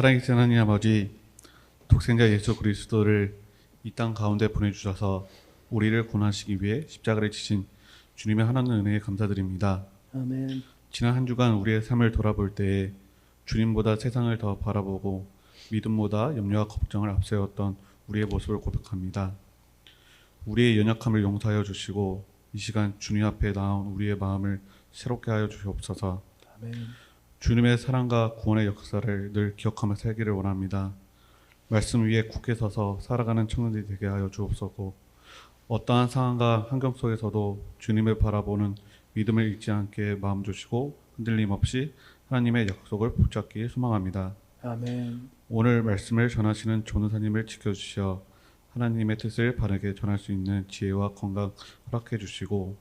살아계신 하나님 아버지, 독생자 예수 그리스도를 이 땅 가운데 보내주셔서 우리를 구원하시기 위해 십자가를 지신 주님의 하나님 은혜에 감사드립니다. 아멘. 지난 한 주간 우리의 삶을 돌아볼 때에 주님보다 세상을 더 바라보고 믿음보다 염려와 걱정을 앞세웠던 우리의 모습을 고백합니다. 우리의 연약함을 용서하여 주시고 이 시간 주님 앞에 나온 우리의 마음을 새롭게 하여 주시옵소서. 아멘. 주님의 사랑과 구원의 역사를 늘 기억하며 살기를 원합니다. 말씀 위에 굳게 서서 살아가는 청년들이 되게 하여 주옵소서. 어떠한 상황과 환경 속에서도 주님을 바라보는 믿음을 잃지 않게 마음 주시고 흔들림 없이 하나님의 약속을 붙잡기 소망합니다. 아멘. 오늘 말씀을 전하시는 전우사님을 지켜주시어 하나님의 뜻을 바르게 전할 수 있는 지혜와 건강 허락해 주시고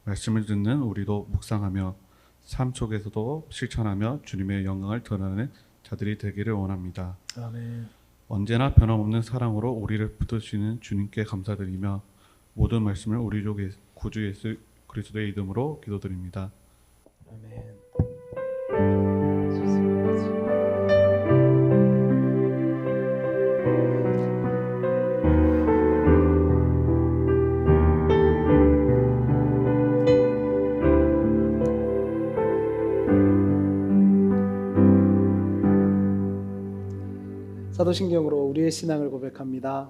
말씀을 듣는 우리도 묵상하며 삶 속에서도 실천하며 주님의 영광을 드러내는 자들이 되기를 원합니다. 아멘. 언제나 변함없는 사랑으로 우리를 붙드시는 주님께 감사드리며 모든 말씀을 우리 주 구주 예수 그리스도의 이름으로 기도드립니다. 아멘. 사도신경으로 우리의 신앙을 고백합니다.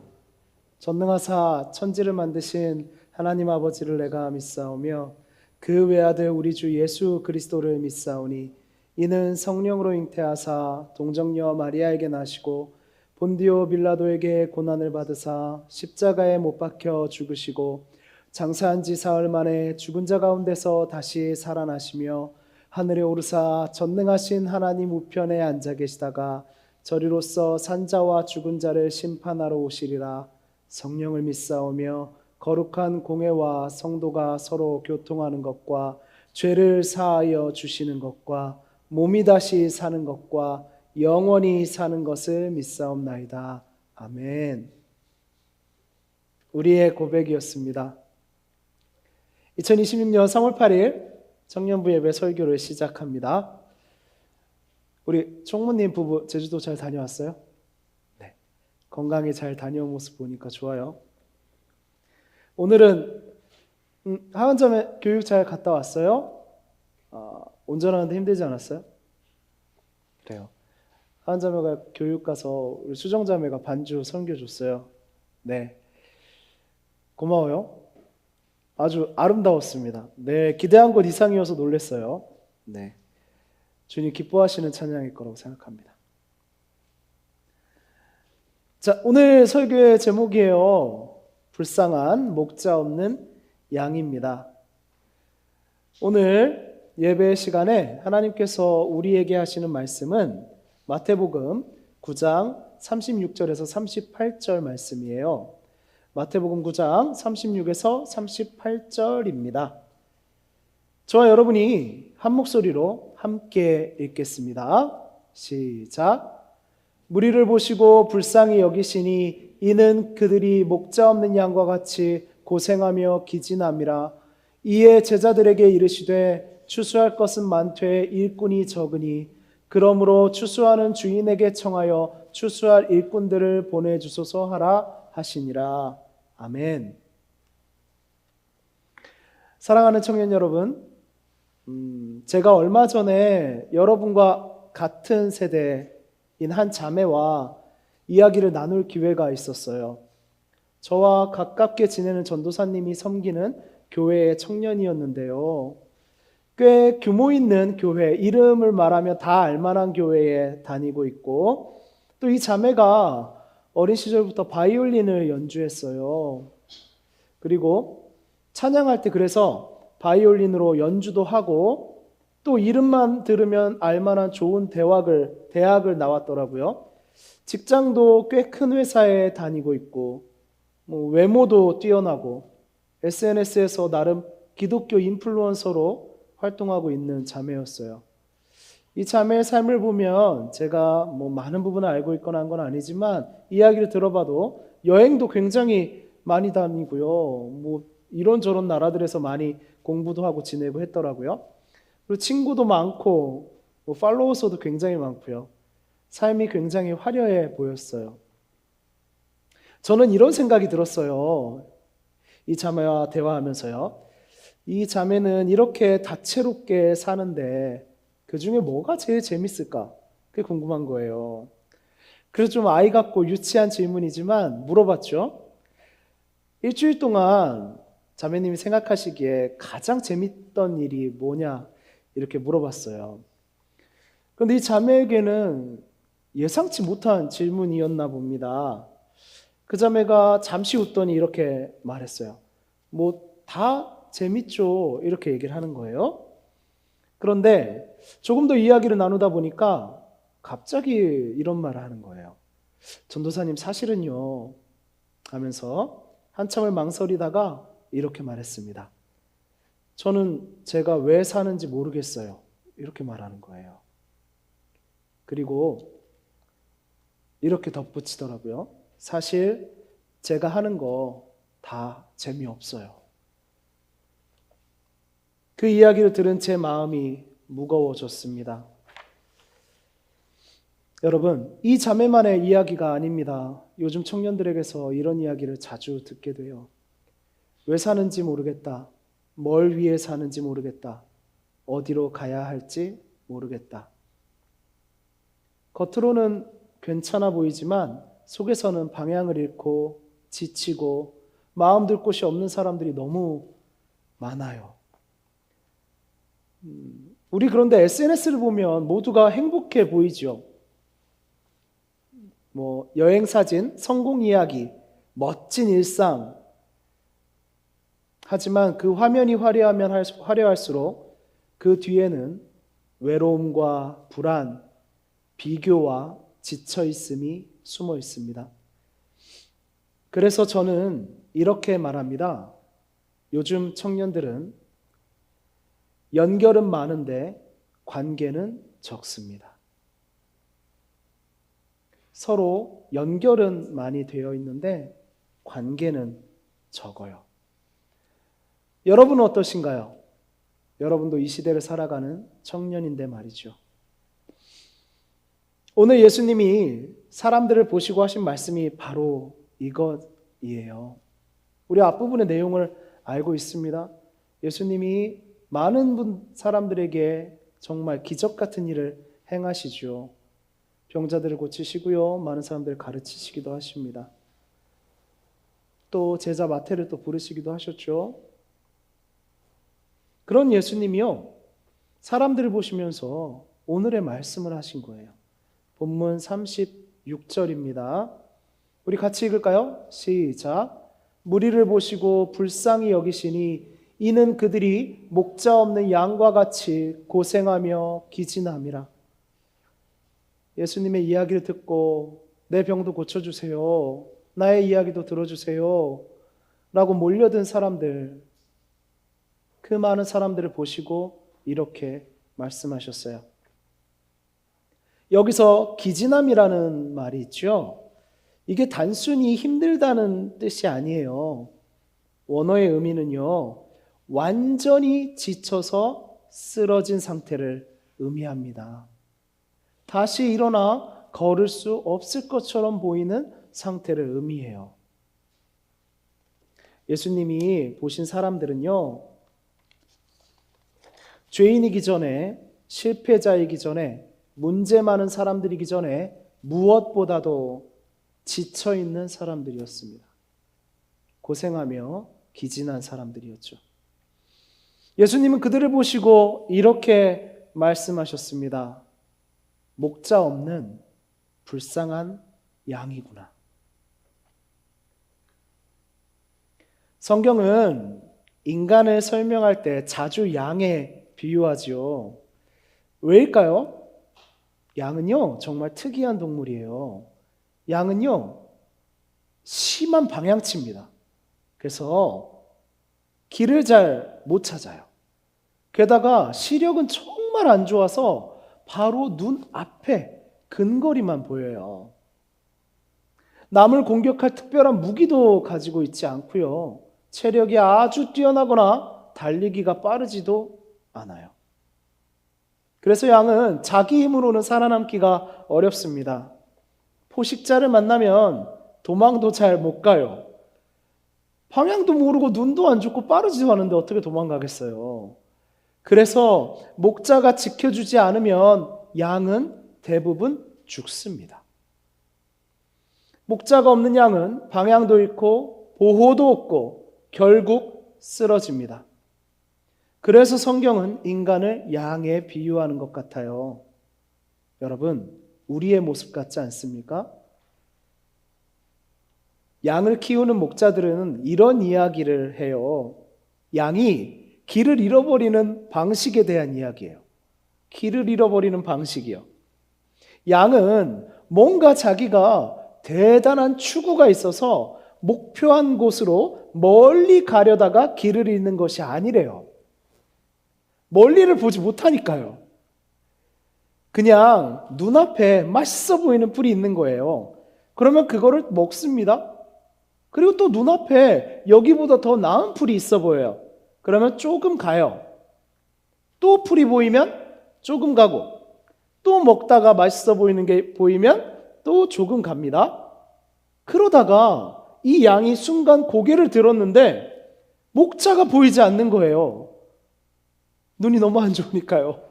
전능하사 천지를 만드신 하나님 아버지를 내가 믿사오며 그 외아들 우리 주 예수 그리스도를 믿사오니 이는 성령으로 잉태하사 동정녀 마리아에게 나시고 본디오 빌라도에게 고난을 받으사 십자가에 못 박혀 죽으시고 장사한 지 사흘 만에 죽은 자 가운데서 다시 살아나시며 하늘에 오르사 전능하신 하나님 우편에 앉아 계시다가 저리로서 산자와 죽은 자를 심판하러 오시리라. 성령을 믿사오며 거룩한 공회와 성도가 서로 교통하는 것과 죄를 사하여 주시는 것과 몸이 다시 사는 것과 영원히 사는 것을 믿사옵나이다. 아멘. 우리의 고백이었습니다. 2026년 3월 8일 청년부 예배 설교를 시작합니다. 우리 총무님 부부 제주도 잘 다녀왔어요? 네. 건강히 잘 다녀온 모습 보니까 좋아요. 오늘은 하원점에 교육 잘 갔다 왔어요? 운전하는데 힘들지 않았어요? 그래요. 하원자매가 교육 가서 우리 수정자매가 반주 선교 줬어요. 네. 고마워요. 아주 아름다웠습니다. 네, 기대한 것 이상이어서 놀랐어요. 네. 주님 기뻐하시는 찬양일 거라고 생각합니다. 자, 오늘 설교의 제목이에요. 불쌍한 목자 없는 양입니다. 오늘 예배 시간에 하나님께서 우리에게 하시는 말씀은 마태복음 9장 36절에서 38절 말씀이에요. 마태복음 9장 36에서 38절입니다. 저와 여러분이 한 목소리로 함께 읽겠습니다. 시작. 무리를 보시고 불쌍히 여기시니 이는 그들이 목자 없는 양과 같이 고생하며 기진함이라. 이에 제자들에게 이르시되 추수할 것은 많되 일꾼이 적으니 그러므로 추수하는 주인에게 청하여 추수할 일꾼들을 보내주소서 하라 하시니라. 아멘. 사랑하는 청년 여러분, 제가 얼마 전에 여러분과 같은 세대인 한 자매와 이야기를 나눌 기회가 있었어요. 저와 가깝게 지내는 전도사님이 섬기는 교회의 청년이었는데요. 꽤 규모 있는 교회, 이름을 말하면 다 알만한 교회에 다니고 있고, 또 이 자매가 어린 시절부터 바이올린을 연주했어요. 그리고 찬양할 때 그래서 바이올린으로 연주도 하고 또 이름만 들으면 알만한 좋은 대학을 나왔더라고요. 직장도 꽤 큰 회사에 다니고 있고 외모도 뛰어나고 SNS에서 나름 기독교 인플루언서로 활동하고 있는 자매였어요. 이 자매의 삶을 보면 제가 많은 부분을 알고 있거나 한 건 아니지만 이야기를 들어봐도 여행도 굉장히 많이 다니고요. 이런저런 나라들에서 많이 공부도 하고 지내고 했더라고요. 그리고 친구도 많고 팔로워 수도 굉장히 많고요. 삶이 굉장히 화려해 보였어요. 저는 이런 생각이 들었어요. 이 자매와 대화하면서요. 이 자매는 이렇게 다채롭게 사는데 그 중에 뭐가 제일 재밌을까? 그게 궁금한 거예요. 그래서 좀 아이 같고 유치한 질문이지만 물어봤죠. 일주일 동안 자매님이 생각하시기에 가장 재밌던 일이 뭐냐? 이렇게 물어봤어요. 그런데 이 자매에게는 예상치 못한 질문이었나 봅니다. 그 자매가 잠시 웃더니 이렇게 말했어요. 뭐 다 재밌죠. 이렇게 얘기를 하는 거예요. 그런데 조금 더 이야기를 나누다 보니까 갑자기 이런 말을 하는 거예요. 전도사님 사실은요 하면서 한참을 망설이다가 이렇게 말했습니다. 저는 제가 왜 사는지 모르겠어요. 이렇게 말하는 거예요. 그리고 이렇게 덧붙이더라고요. 사실 제가 하는 거 다 재미없어요. 그 이야기를 들은 제 마음이 무거워졌습니다. 여러분, 이 자매만의 이야기가 아닙니다. 요즘 청년들에게서 이런 이야기를 자주 듣게 돼요. 왜 사는지 모르겠다. 뭘 위해 사는지 모르겠다. 어디로 가야 할지 모르겠다. 겉으로는 괜찮아 보이지만 속에서는 방향을 잃고 지치고 마음 둘 곳이 없는 사람들이 너무 많아요. 우리 그런데 SNS를 보면 모두가 행복해 보이죠. 뭐 여행 사진, 성공 이야기, 멋진 일상. 하지만 그 화면이 화려하면 화려할수록 그 뒤에는 외로움과 불안, 비교와 지쳐 있음이 숨어 있습니다. 그래서 저는 이렇게 말합니다. 요즘 청년들은 연결은 많은데 관계는 적습니다. 서로 연결은 많이 되어 있는데 관계는 적어요. 여러분은 어떠신가요? 여러분도 이 시대를 살아가는 청년인데 말이죠. 오늘 예수님이 사람들을 보시고 하신 말씀이 바로 이것이에요. 우리 앞부분의 내용을 알고 있습니다. 예수님이 많은 사람들에게 정말 기적 같은 일을 행하시죠. 병자들을 고치시고요. 많은 사람들을 가르치시기도 하십니다. 또 제자 마태를 또 부르시기도 하셨죠. 그런 예수님이요. 사람들을 보시면서 오늘의 말씀을 하신 거예요. 본문 36절입니다. 우리 같이 읽을까요? 시작. 무리를 보시고 불쌍히 여기시니 이는 그들이 목자 없는 양과 같이 고생하며 기진함이라. 예수님의 이야기를 듣고 내 병도 고쳐주세요. 나의 이야기도 들어주세요. 라고 몰려든 사람들, 그 많은 사람들을 보시고 이렇게 말씀하셨어요. 여기서 기진함이라는 말이 있죠. 이게 단순히 힘들다는 뜻이 아니에요. 원어의 의미는요, 완전히 지쳐서 쓰러진 상태를 의미합니다. 다시 일어나 걸을 수 없을 것처럼 보이는 상태를 의미해요. 예수님이 보신 사람들은요, 죄인이기 전에, 실패자이기 전에, 문제 많은 사람들이기 전에 무엇보다도 지쳐있는 사람들이었습니다. 고생하며 기진한 사람들이었죠. 예수님은 그들을 보시고 이렇게 말씀하셨습니다. 목자 없는 불쌍한 양이구나. 성경은 인간을 설명할 때 자주 양에 비유하지요. 왜일까요? 양은요, 정말 특이한 동물이에요. 양은요, 심한 방향치입니다. 그래서 길을 잘 못 찾아요. 게다가 시력은 정말 안 좋아서 바로 눈 앞에 근거리만 보여요. 남을 공격할 특별한 무기도 가지고 있지 않고요. 체력이 아주 뛰어나거나 달리기가 빠르지도 않아요. 그래서 양은 자기 힘으로는 살아남기가 어렵습니다. 포식자를 만나면 도망도 잘 못 가요. 방향도 모르고 눈도 안 좋고 빠르지도 않은데 어떻게 도망가겠어요? 그래서 목자가 지켜주지 않으면 양은 대부분 죽습니다. 목자가 없는 양은 방향도 잃고 보호도 없고 결국 쓰러집니다. 그래서 성경은 인간을 양에 비유하는 것 같아요. 여러분, 우리의 모습 같지 않습니까? 양을 키우는 목자들은 이런 이야기를 해요. 양이 길을 잃어버리는 방식에 대한 이야기예요. 길을 잃어버리는 방식이요. 양은 뭔가 자기가 대단한 추구가 있어서 목표한 곳으로 멀리 가려다가 길을 잃는 것이 아니래요. 멀리를 보지 못하니까요. 그냥 눈앞에 맛있어 보이는 풀이 있는 거예요. 그러면 그거를 먹습니다. 그리고 또 눈앞에 여기보다 더 나은 풀이 있어 보여요. 그러면 조금 가요. 또 풀이 보이면 조금 가고, 또 먹다가 맛있어 보이는 게 보이면 또 조금 갑니다. 그러다가 이 양이 순간 고개를 들었는데 목자가 보이지 않는 거예요. 눈이 너무 안 좋으니까요.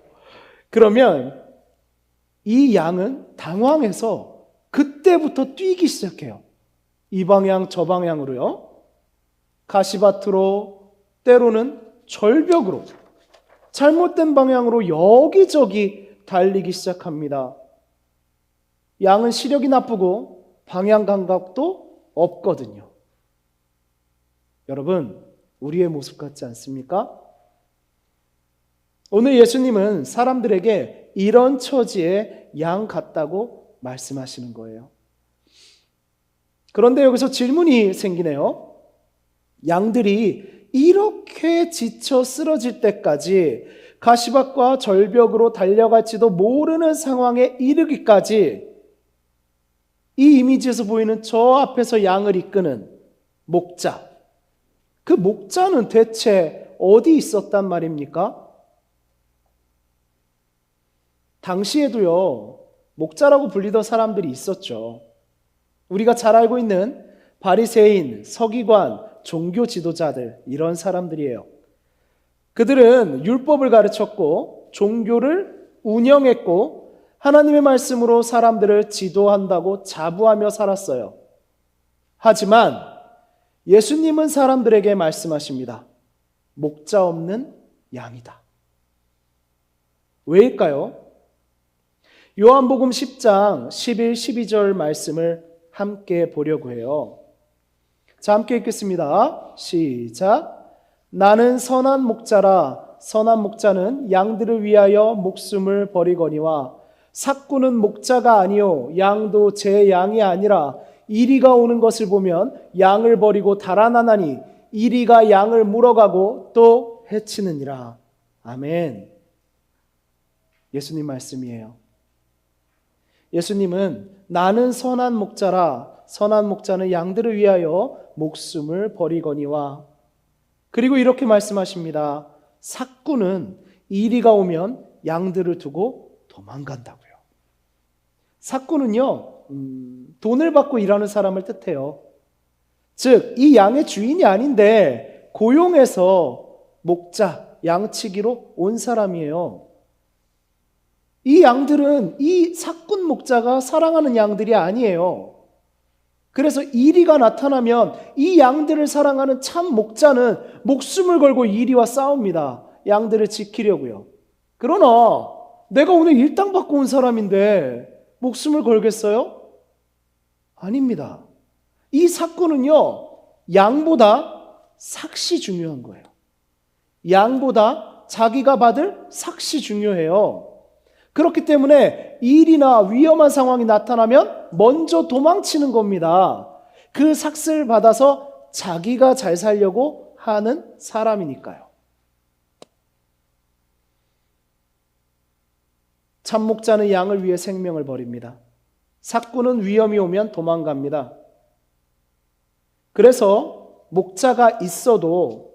그러면 이 양은 당황해서 그때부터 뛰기 시작해요. 이 방향 저 방향으로요. 가시밭으로, 때로는 절벽으로, 잘못된 방향으로 여기저기 달리기 시작합니다. 양은 시력이 나쁘고 방향 감각도 없거든요. 여러분, 우리의 모습 같지 않습니까? 오늘 예수님은 사람들에게 이런 처지의 양 같다고 말씀하시는 거예요. 그런데 여기서 질문이 생기네요. 양들이 이렇게 지쳐 쓰러질 때까지 가시밭과 절벽으로 달려갈지도 모르는 상황에 이르기까지 이 이미지에서 보이는 저 앞에서 양을 이끄는 목자, 그 목자는 대체 어디 있었단 말입니까? 당시에도요, 목자라고 불리던 사람들이 있었죠. 우리가 잘 알고 있는 바리새인, 서기관, 종교 지도자들, 이런 사람들이에요. 그들은 율법을 가르쳤고 종교를 운영했고 하나님의 말씀으로 사람들을 지도한다고 자부하며 살았어요. 하지만 예수님은 사람들에게 말씀하십니다. 목자 없는 양이다. 왜일까요? 요한복음 10장 11, 12절 말씀을 함께 보려고 해요. 자, 함께 읽겠습니다. 시작. 나는 선한 목자라. 선한 목자는 양들을 위하여 목숨을 버리거니와 삭구는 목자가 아니요 양도 제 양이 아니라 이리가 오는 것을 보면 양을 버리고 달아나나니 이리가 양을 물어가고 또 해치느니라. 아멘. 예수님 말씀이에요. 예수님은 나는 선한 목자라. 선한 목자는 양들을 위하여 목숨을 버리거니와, 그리고 이렇게 말씀하십니다. 삭구는 이리가 오면 양들을 두고 도망간다고요. 삭구는요, 돈을 받고 일하는 사람을 뜻해요. 즉, 이 양의 주인이 아닌데 고용해서 목자, 양치기로 온 사람이에요. 이 양들은 이 삭군 목자가 사랑하는 양들이 아니에요. 그래서 이리가 나타나면 이 양들을 사랑하는 참 목자는 목숨을 걸고 이리와 싸웁니다. 양들을 지키려고요. 그러나 내가 오늘 일당 받고 온 사람인데 목숨을 걸겠어요? 아닙니다. 이 사건은요, 양보다 삭시 중요한 거예요. 양보다 자기가 받을 삭시 중요해요. 그렇기 때문에 일이나 위험한 상황이 나타나면 먼저 도망치는 겁니다. 그 삭스를 받아서 자기가 잘 살려고 하는 사람이니까요. 참목자는 양을 위해 생명을 버립니다. 삭구는 위험이 오면 도망갑니다. 그래서 목자가 있어도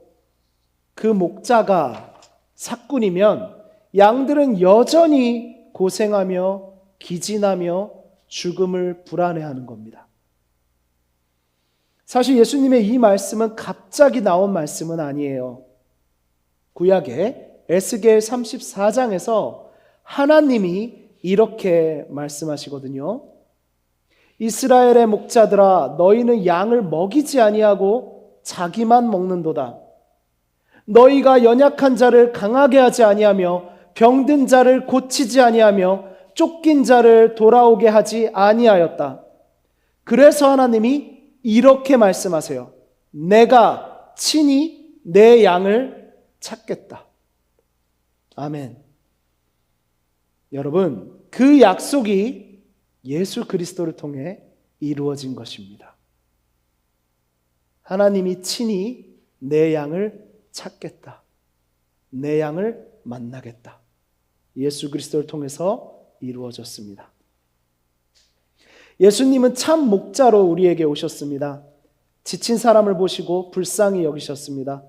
그 목자가 삭군이면 양들은 여전히 고생하며 기진하며 죽음을 불안해하는 겁니다. 사실 예수님의 이 말씀은 갑자기 나온 말씀은 아니에요. 구약의 에스겔 34장에서 하나님이 이렇게 말씀하시거든요. 이스라엘의 목자들아, 너희는 양을 먹이지 아니하고 자기만 먹는도다. 너희가 연약한 자를 강하게 하지 아니하며 병든 자를 고치지 아니하며 쫓긴 자를 돌아오게 하지 아니하였다. 그래서 하나님이 이렇게 말씀하세요. 내가 친히 내 양을 찾겠다. 아멘. 여러분, 그 약속이 예수 그리스도를 통해 이루어진 것입니다. 하나님이 친히 내 양을 찾겠다. 내 양을 만나겠다. 예수 그리스도를 통해서 이루어졌습니다. 예수님은 참 목자로 우리에게 오셨습니다. 지친 사람을 보시고 불쌍히 여기셨습니다.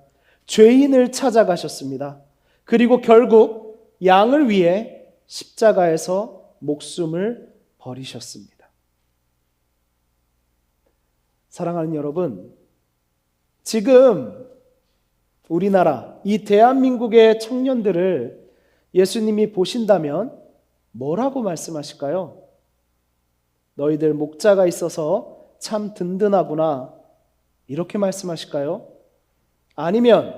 죄인을 찾아가셨습니다. 그리고 결국 양을 위해 십자가에서 목숨을 버리셨습니다. 사랑하는 여러분, 지금 우리나라, 이 대한민국의 청년들을 예수님이 보신다면 뭐라고 말씀하실까요? 너희들 목자가 있어서 참 든든하구나, 이렇게 말씀하실까요? 아니면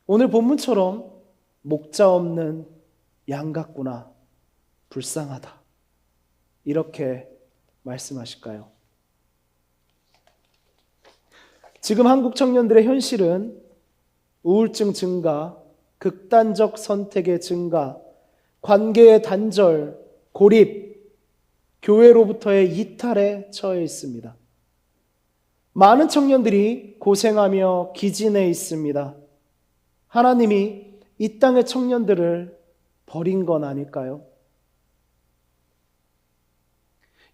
오늘 본문처럼 목자 없는 양 같구나, 불쌍하다, 이렇게 말씀하실까요? 지금 한국 청년들의 현실은 우울증 증가, 극단적 선택의 증가, 관계의 단절, 고립, 교회로부터의 이탈에 처해 있습니다. 많은 청년들이 고생하며 기진해 있습니다. 하나님이 이 땅의 청년들을 버린 건 아닐까요?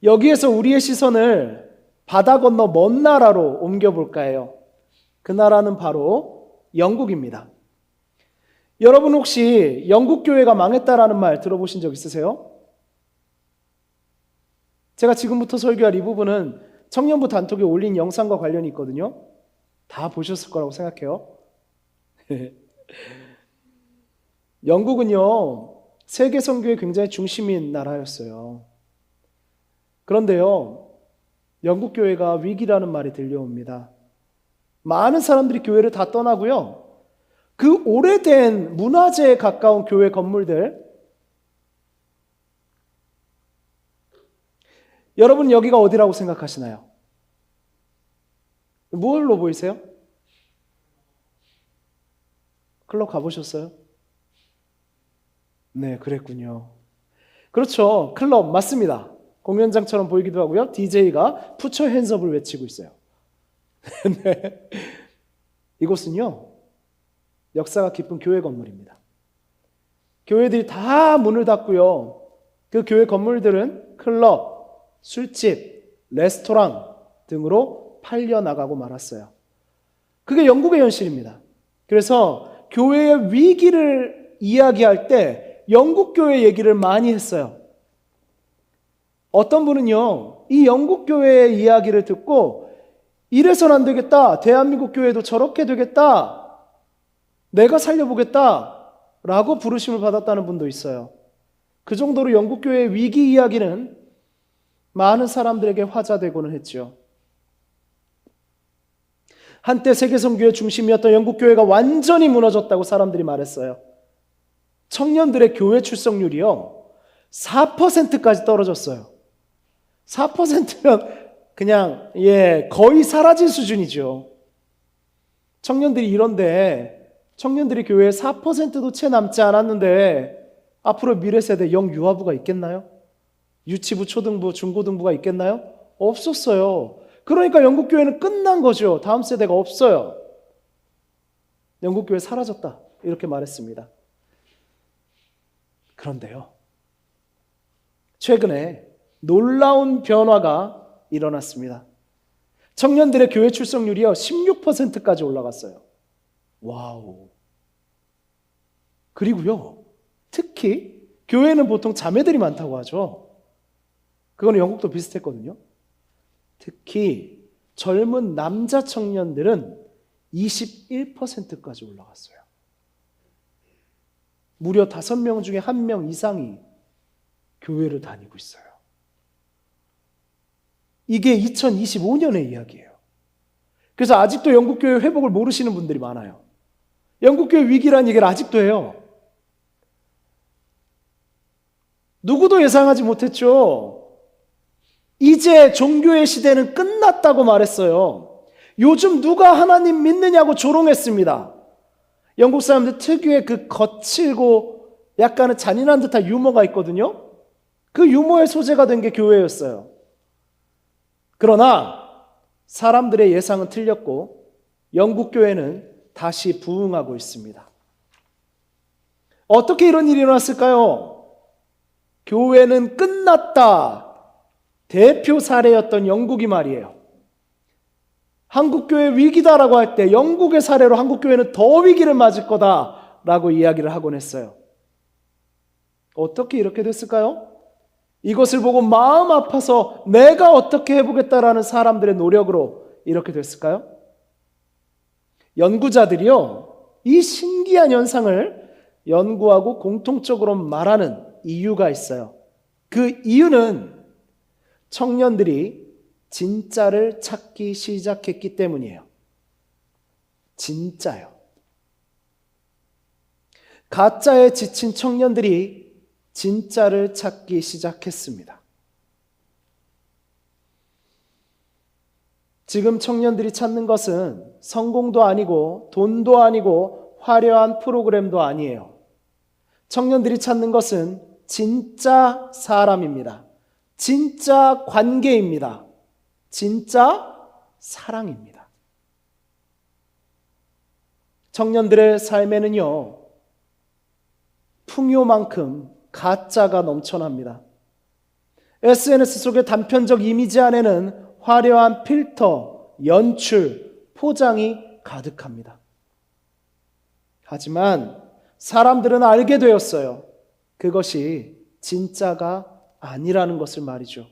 여기에서 우리의 시선을 바다 건너 먼 나라로 옮겨볼까 해요. 그 나라는 바로 영국입니다. 여러분 혹시 영국 교회가 망했다라는 말 들어보신 적 있으세요? 제가 지금부터 설교할 이 부분은 청년부 단톡에 올린 영상과 관련이 있거든요. 다 보셨을 거라고 생각해요. 영국은요, 세계 선교의 굉장히 중심인 나라였어요. 그런데요, 영국 교회가 위기라는 말이 들려옵니다. 많은 사람들이 교회를 다 떠나고요, 그 오래된 문화재에 가까운 교회 건물들, 여러분 여기가 어디라고 생각하시나요? 뭘로 보이세요? 클럽 가보셨어요? 네, 그랬군요. 그렇죠. 클럽 맞습니다. 공연장처럼 보이기도 하고요. DJ가 푸처 핸즈업을 외치고 있어요. 네. 이곳은요, 역사가 깊은 교회 건물입니다. 교회들이 다 문을 닫고요, 그 교회 건물들은 클럽, 술집, 레스토랑 등으로 팔려나가고 말았어요. 그게 영국의 현실입니다. 그래서 교회의 위기를 이야기할 때 영국 교회 얘기를 많이 했어요. 어떤 분은요, 이 영국 교회의 이야기를 듣고 이래서는 안 되겠다, 대한민국 교회도 저렇게 되겠다, 내가 살려보겠다 라고 부르심을 받았다는 분도 있어요. 그 정도로 영국 교회의 위기 이야기는 많은 사람들에게 화제되고는 했죠. 한때 세계 선교의 중심이었던 영국 교회가 완전히 무너졌다고 사람들이 말했어요. 청년들의 교회 출석률이요, 4%까지 떨어졌어요. 4%면 그냥 거의 사라진 수준이죠. 청년들이 이런데, 청년들이 교회에 4%도 채 남지 않았는데 앞으로 미래 세대 영유아부가 있겠나요? 유치부, 초등부, 중고등부가 있겠나요? 없었어요. 그러니까 영국 교회는 끝난 거죠. 다음 세대가 없어요. 영국 교회 사라졌다, 이렇게 말했습니다. 그런데요, 최근에 놀라운 변화가 일어났습니다. 청년들의 교회 출석률이요, 16%까지 올라갔어요. 와우. 그리고요, 특히 교회는 보통 자매들이 많다고 하죠. 그거는 영국도 비슷했거든요. 특히 젊은 남자 청년들은 21%까지 올라갔어요. 무려 5명 중에 1명 이상이 교회를 다니고 있어요. 이게 2025년의 이야기예요. 그래서 아직도 영국교회 회복을 모르시는 분들이 많아요. 영국교회 위기라는 얘기를 아직도 해요. 누구도 예상하지 못했죠. 이제 종교의 시대는 끝났다고 말했어요. 요즘 누가 하나님 믿느냐고 조롱했습니다. 영국 사람들 특유의 그 거칠고 약간은 잔인한 듯한 유머가 있거든요. 그 유머의 소재가 된 게 교회였어요. 그러나 사람들의 예상은 틀렸고 영국 교회는 다시 부흥하고 있습니다. 어떻게 이런 일이 일어났을까요? 교회는 끝났다. 대표 사례였던 영국이 말이에요. 한국교회 위기다라고 할 때 영국의 사례로 한국교회는 더 위기를 맞을 거다라고 이야기를 하곤 했어요. 어떻게 이렇게 됐을까요? 이것을 보고 마음 아파서 내가 어떻게 해보겠다라는 사람들의 노력으로 이렇게 됐을까요? 연구자들이요, 이 신기한 현상을 연구하고 공통적으로 말하는 이유가 있어요. 그 이유는 청년들이 진짜를 찾기 시작했기 때문이에요. 진짜요. 가짜에 지친 청년들이 진짜를 찾기 시작했습니다. 지금 청년들이 찾는 것은 성공도 아니고 돈도 아니고 화려한 프로그램도 아니에요. 청년들이 찾는 것은 진짜 사람입니다. 진짜 관계입니다. 진짜 사랑입니다. 청년들의 삶에는요, 풍요만큼 가짜가 넘쳐납니다. SNS 속의 단편적 이미지 안에는 화려한 필터, 연출, 포장이 가득합니다. 하지만 사람들은 알게 되었어요. 그것이 진짜가 아니라는 것을 말이죠.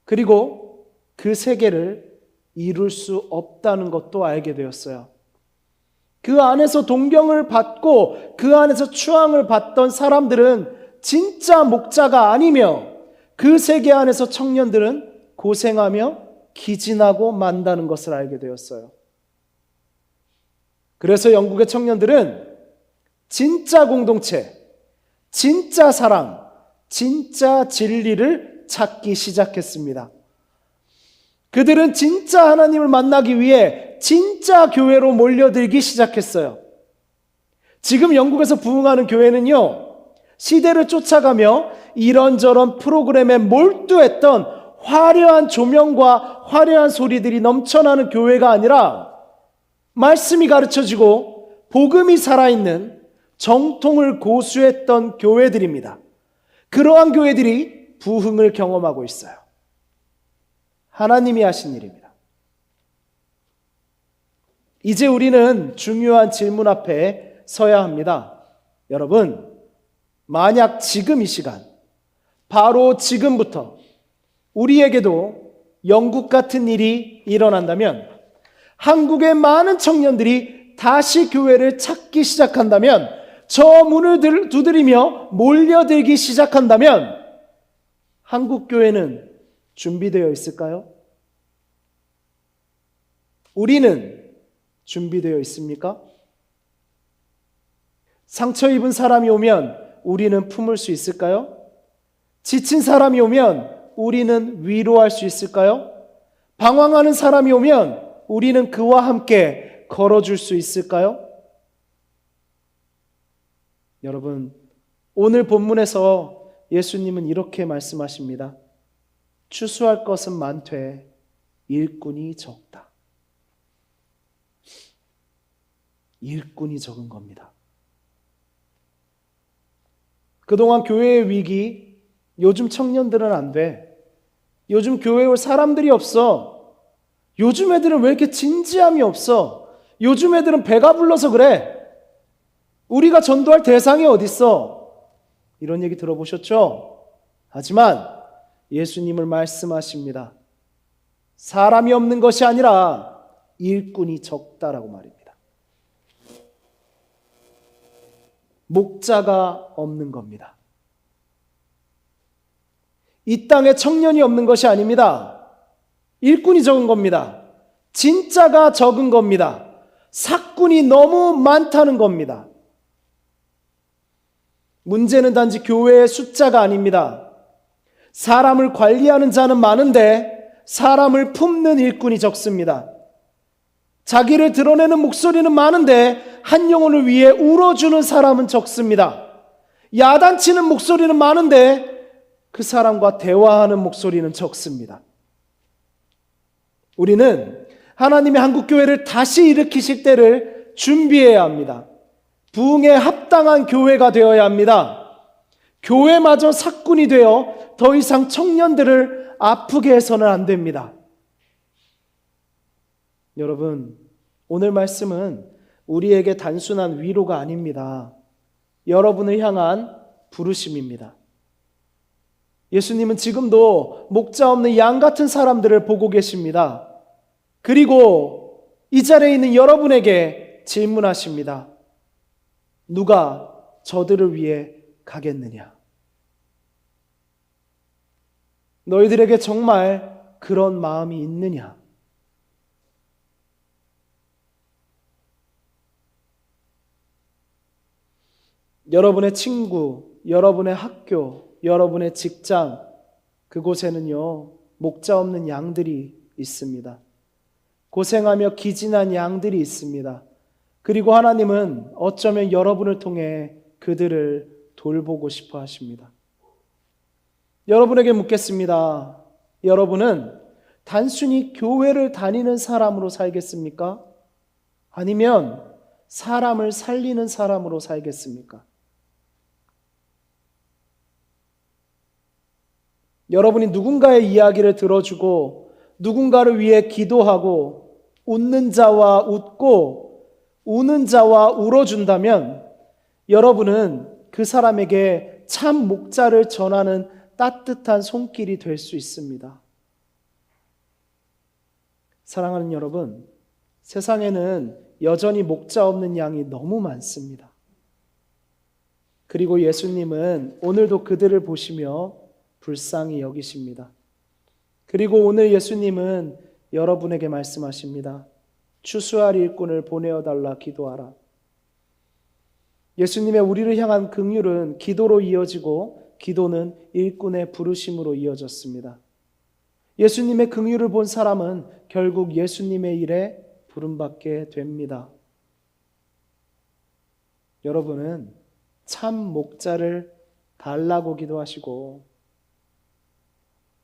그리고 그 세계를 이룰 수 없다는 것도 알게 되었어요. 그 안에서 동경을 받고 그 안에서 추앙을 받던 사람들은 진짜 목자가 아니며 그 세계 안에서 청년들은 고생하며 기진하고 만다는 것을 알게 되었어요. 그래서 영국의 청년들은 진짜 공동체, 진짜 사랑, 진짜 진리를 찾기 시작했습니다. 그들은 진짜 하나님을 만나기 위해 진짜 교회로 몰려들기 시작했어요. 지금 영국에서 부흥하는 교회는요, 시대를 쫓아가며 이런저런 프로그램에 몰두했던 화려한 조명과 화려한 소리들이 넘쳐나는 교회가 아니라 말씀이 가르쳐지고 복음이 살아있는 정통을 고수했던 교회들입니다. 그러한 교회들이 부흥을 경험하고 있어요. 하나님이 하신 일입니다. 이제 우리는 중요한 질문 앞에 서야 합니다. 여러분, 만약 지금 이 시간, 바로 지금부터 우리에게도 영국 같은 일이 일어난다면, 한국의 많은 청년들이 다시 교회를 찾기 시작한다면, 저 문을 두드리며 몰려들기 시작한다면, 한국 교회는 준비되어 있을까요? 우리는 준비되어 있습니까? 상처 입은 사람이 오면 우리는 품을 수 있을까요? 지친 사람이 오면 우리는 위로할 수 있을까요? 방황하는 사람이 오면 우리는 그와 함께 걸어줄 수 있을까요? 여러분, 오늘 본문에서 예수님은 이렇게 말씀하십니다. 추수할 것은 많되 일꾼이 적다. 일꾼이 적은 겁니다. 그동안 교회의 위기, 요즘 청년들은 안 돼. 요즘 교회에 올 사람들이 없어. 요즘 애들은 왜 이렇게 진지함이 없어? 요즘 애들은 배가 불러서 그래. 우리가 전도할 대상이 어딨어? 이런 얘기 들어보셨죠? 하지만 예수님을 말씀하십니다. 사람이 없는 것이 아니라 일꾼이 적다라고 말입니다. 목자가 없는 겁니다. 이 땅에 청년이 없는 것이 아닙니다. 일꾼이 적은 겁니다. 진짜가 적은 겁니다. 사꾼이 너무 많다는 겁니다. 문제는 단지 교회의 숫자가 아닙니다. 사람을 관리하는 자는 많은데 사람을 품는 일꾼이 적습니다. 자기를 드러내는 목소리는 많은데 한 영혼을 위해 울어주는 사람은 적습니다. 야단치는 목소리는 많은데 그 사람과 대화하는 목소리는 적습니다. 우리는 하나님의 한국교회를 다시 일으키실 때를 준비해야 합니다. 부흥에 합당한 교회가 되어야 합니다. 교회마저 사꾼이 되어 더 이상 청년들을 아프게 해서는 안 됩니다. 여러분, 오늘 말씀은 우리에게 단순한 위로가 아닙니다. 여러분을 향한 부르심입니다. 예수님은 지금도 목자 없는 양 같은 사람들을 보고 계십니다. 그리고 이 자리에 있는 여러분에게 질문하십니다. 누가 저들을 위해 가겠느냐? 너희들에게 정말 그런 마음이 있느냐? 여러분의 친구, 여러분의 학교, 여러분의 직장, 그곳에는요, 목자 없는 양들이 있습니다. 고생하며 기진한 양들이 있습니다. 그리고 하나님은 어쩌면 여러분을 통해 그들을 돌보고 싶어 하십니다. 여러분에게 묻겠습니다. 여러분은 단순히 교회를 다니는 사람으로 살겠습니까? 아니면 사람을 살리는 사람으로 살겠습니까? 여러분이 누군가의 이야기를 들어주고 누군가를 위해 기도하고 웃는 자와 웃고 우는 자와 울어준다면 여러분은 그 사람에게 참 목자를 전하는 따뜻한 손길이 될 수 있습니다. 사랑하는 여러분, 세상에는 여전히 목자 없는 양이 너무 많습니다. 그리고 예수님은 오늘도 그들을 보시며 불쌍히 여기십니다. 그리고 오늘 예수님은 여러분에게 말씀하십니다. 추수할 일꾼을 보내어달라 기도하라. 예수님의 우리를 향한 긍휼은 기도로 이어지고 기도는 일꾼의 부르심으로 이어졌습니다. 예수님의 긍휼을 본 사람은 결국 예수님의 일에 부름받게 됩니다. 여러분은 참 목자를 달라고 기도하시고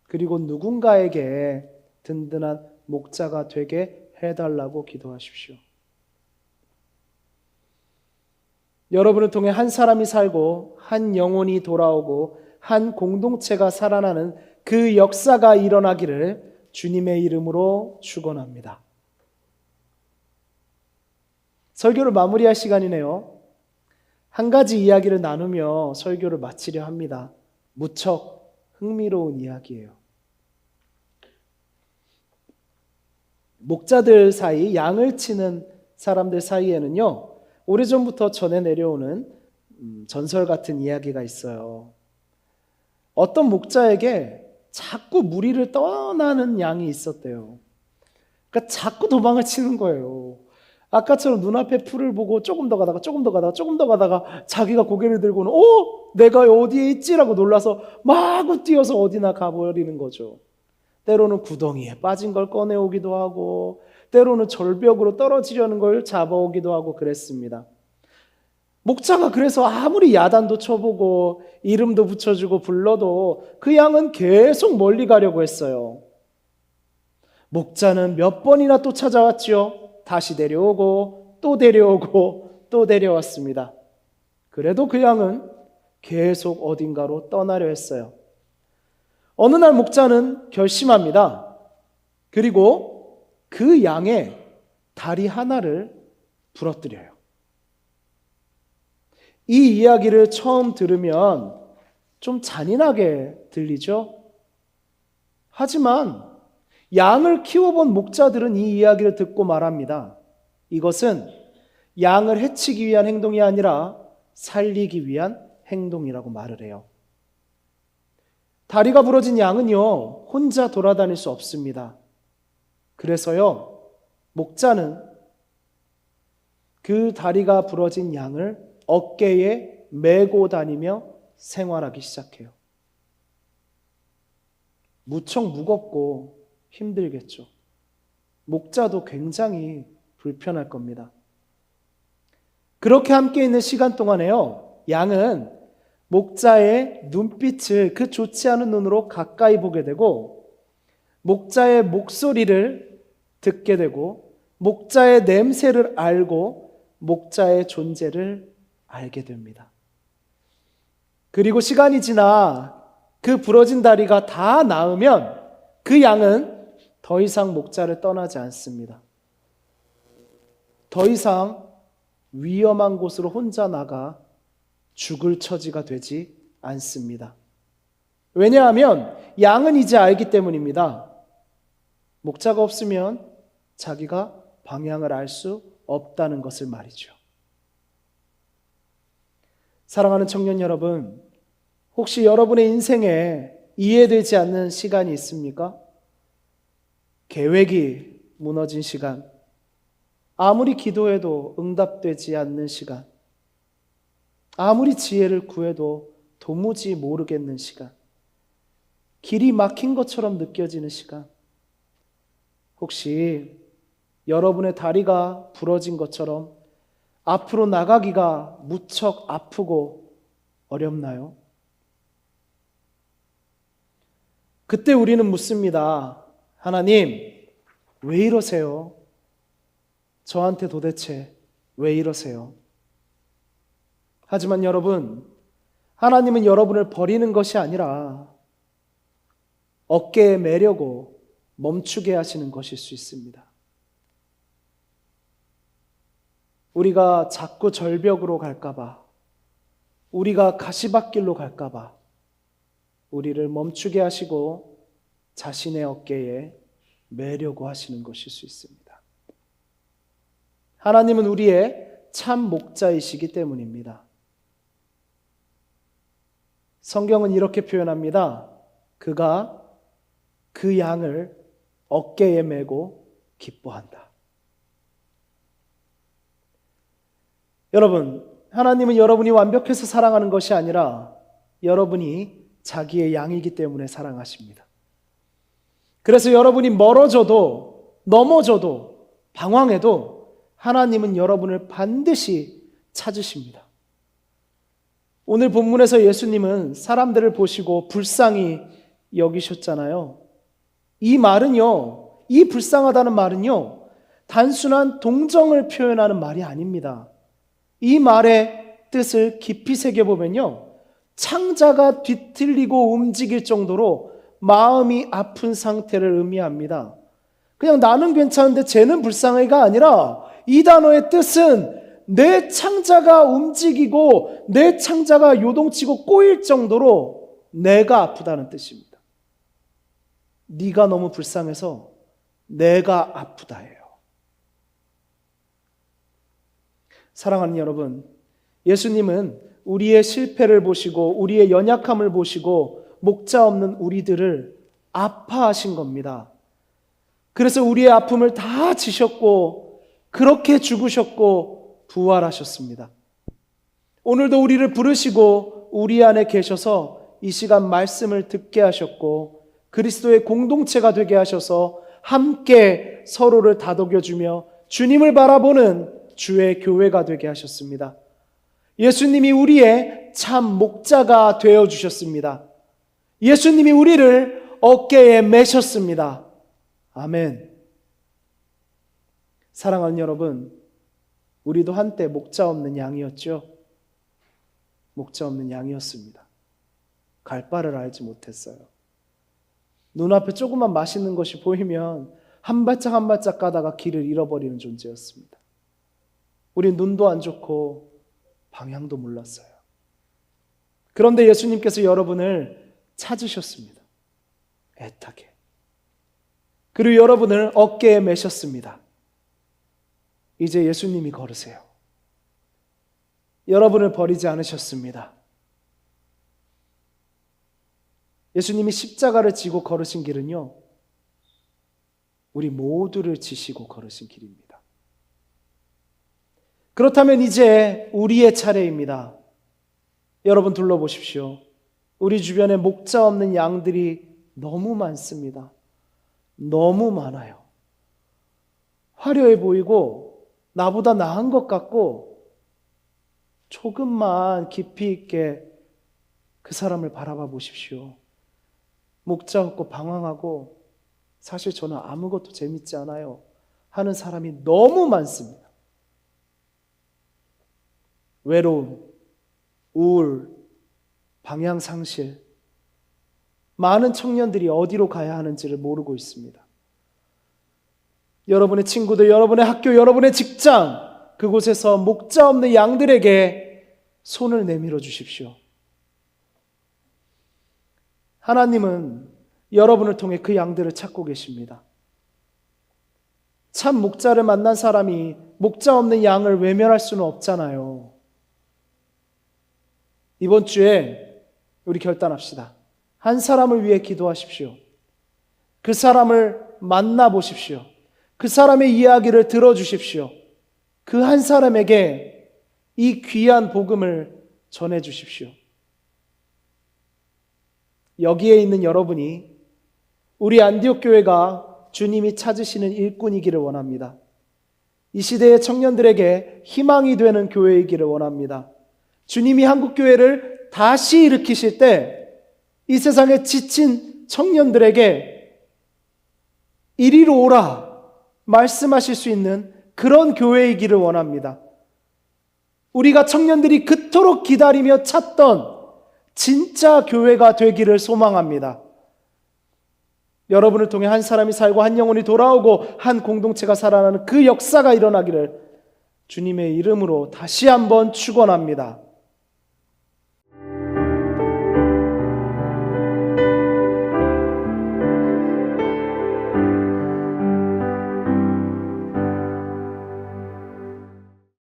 그리고 누군가에게 든든한 목자가 되게 해달라고 기도하십시오. 여러분을 통해 한 사람이 살고 한 영혼이 돌아오고 한 공동체가 살아나는 그 역사가 일어나기를 주님의 이름으로 축원합니다. 설교를 마무리할 시간이네요. 한 가지 이야기를 나누며 설교를 마치려 합니다. 무척 흥미로운 이야기예요. 목자들 사이, 양을 치는 사람들 사이에는요, 오래전부터 전해 내려오는 전설 같은 이야기가 있어요. 어떤 목자에게 자꾸 무리를 떠나는 양이 있었대요. 그러니까 자꾸 도망을 치는 거예요. 아까처럼 눈앞에 풀을 보고 조금 더 가다가 조금 더 가다가 조금 더 가다가 자기가 고개를 들고는 내가 어디에 있지라고 놀라서 마구 뛰어서 어디나 가버리는 거죠. 때로는 구덩이에 빠진 걸 꺼내오기도 하고 때로는 절벽으로 떨어지려는 걸 잡아오기도 하고 그랬습니다. 목자가 그래서 아무리 야단도 쳐보고 이름도 붙여주고 불러도 그 양은 계속 멀리 가려고 했어요. 목자는 몇 번이나 또 찾아왔지요. 다시 데려오고 또 데려오고 또 데려왔습니다. 그래도 그 양은 계속 어딘가로 떠나려 했어요. 어느 날 목자는 결심합니다. 그리고 그 양의 다리 하나를 부러뜨려요. 이 이야기를 처음 들으면 좀 잔인하게 들리죠? 하지만 양을 키워본 목자들은 이 이야기를 듣고 말합니다. 이것은 양을 해치기 위한 행동이 아니라 살리기 위한 행동이라고 말을 해요. 다리가 부러진 양은요, 혼자 돌아다닐 수 없습니다. 그래서요, 목자는 그 다리가 부러진 양을 어깨에 메고 다니며 생활하기 시작해요. 무척 무겁고 힘들겠죠. 목자도 굉장히 불편할 겁니다. 그렇게 함께 있는 시간 동안에요, 양은 목자의 눈빛을 그 좋지 않은 눈으로 가까이 보게 되고, 목자의 목소리를 듣게 되고, 목자의 냄새를 알고, 목자의 존재를 알게 됩니다. 그리고 시간이 지나 그 부러진 다리가 다 나으면 그 양은 더 이상 목자를 떠나지 않습니다. 더 이상 위험한 곳으로 혼자 나가 죽을 처지가 되지 않습니다. 왜냐하면 양은 이제 알기 때문입니다. 목자가 없으면 자기가 방향을 알 수 없다는 것을 말이죠. 사랑하는 청년 여러분, 혹시 여러분의 인생에 이해되지 않는 시간이 있습니까? 계획이 무너진 시간, 아무리 기도해도 응답되지 않는 시간, 아무리 지혜를 구해도 도무지 모르겠는 시간, 길이 막힌 것처럼 느껴지는 시간, 혹시 여러분의 다리가 부러진 것처럼 앞으로 나가기가 무척 아프고 어렵나요? 그때 우리는 묻습니다. 하나님, 왜 이러세요? 저한테 도대체 왜 이러세요? 하지만 여러분, 하나님은 여러분을 버리는 것이 아니라 어깨에 매려고 멈추게 하시는 것일 수 있습니다. 우리가 자꾸 절벽으로 갈까봐, 우리가 가시밭길로 갈까봐 우리를 멈추게 하시고 자신의 어깨에 매려고 하시는 것일 수 있습니다. 하나님은 우리의 참 목자이시기 때문입니다. 성경은 이렇게 표현합니다. 그가 그 양을 어깨에 메고 기뻐한다. 여러분, 하나님은 여러분이 완벽해서 사랑하는 것이 아니라 여러분이 자기의 양이기 때문에 사랑하십니다. 그래서 여러분이 멀어져도 넘어져도 방황해도 하나님은 여러분을 반드시 찾으십니다. 오늘 본문에서 예수님은 사람들을 보시고 불쌍히 여기셨잖아요. 이 말은요, 이 불쌍하다는 말은요, 단순한 동정을 표현하는 말이 아닙니다. 이 말의 뜻을 깊이 새겨보면요, 창자가 뒤틀리고 움직일 정도로 마음이 아픈 상태를 의미합니다. 그냥 나는 괜찮은데 쟤는 불쌍해가 아니라 이 단어의 뜻은 내 창자가 움직이고 내 창자가 요동치고 꼬일 정도로 내가 아프다는 뜻입니다. 네가 너무 불쌍해서 내가 아프다예요. 사랑하는 여러분, 예수님은 우리의 실패를 보시고 우리의 연약함을 보시고 목자 없는 우리들을 아파하신 겁니다. 그래서 우리의 아픔을 다 지셨고 그렇게 죽으셨고 부활하셨습니다. 오늘도 우리를 부르시고 우리 안에 계셔서 이 시간 말씀을 듣게 하셨고 그리스도의 공동체가 되게 하셔서 함께 서로를 다독여주며 주님을 바라보는 주의 교회가 되게 하셨습니다. 예수님이 우리의 참 목자가 되어주셨습니다. 예수님이 우리를 어깨에 메셨습니다. 아멘. 사랑하는 여러분, 우리도 한때 목자 없는 양이었죠. 목자 없는 양이었습니다. 갈 바를 알지 못했어요. 눈앞에 조그만 맛있는 것이 보이면 한 발짝 한 발짝 가다가 길을 잃어버리는 존재였습니다. 우리 눈도 안 좋고 방향도 몰랐어요. 그런데 예수님께서 여러분을 찾으셨습니다. 애타게. 그리고 여러분을 어깨에 메셨습니다. 이제 예수님이 걸으세요. 여러분을 버리지 않으셨습니다. 예수님이 십자가를 지고 걸으신 길은요, 우리 모두를 지시고 걸으신 길입니다. 그렇다면 이제 우리의 차례입니다. 여러분 둘러보십시오. 우리 주변에 목자 없는 양들이 너무 많습니다. 너무 많아요. 화려해 보이고 나보다 나은 것 같고 조금만 깊이 있게 그 사람을 바라봐 보십시오. 목자 없고 방황하고 사실 저는 아무것도 재밌지 않아요 하는 사람이 너무 많습니다. 외로움, 우울, 방향상실, 많은 청년들이 어디로 가야 하는지를 모르고 있습니다. 여러분의 친구들, 여러분의 학교, 여러분의 직장, 그곳에서 목자 없는 양들에게 손을 내밀어 주십시오. 하나님은 여러분을 통해 그 양들을 찾고 계십니다. 참 목자를 만난 사람이 목자 없는 양을 외면할 수는 없잖아요. 이번 주에 우리 결단합시다. 한 사람을 위해 기도하십시오. 그 사람을 만나보십시오. 그 사람의 이야기를 들어주십시오. 그 한 사람에게 이 귀한 복음을 전해주십시오. 여기에 있는 여러분이 우리 안디옥 교회가 주님이 찾으시는 일꾼이기를 원합니다. 이 시대의 청년들에게 희망이 되는 교회이기를 원합니다. 주님이 한국교회를 다시 일으키실 때 이 세상에 지친 청년들에게 이리로 오라 말씀하실 수 있는 그런 교회이기를 원합니다. 우리가 청년들이 그토록 기다리며 찾던 진짜 교회가 되기를 소망합니다. 여러분을 통해 한 사람이 살고 한 영혼이 돌아오고 한 공동체가 살아나는 그 역사가 일어나기를 주님의 이름으로 다시 한번 축원합니다.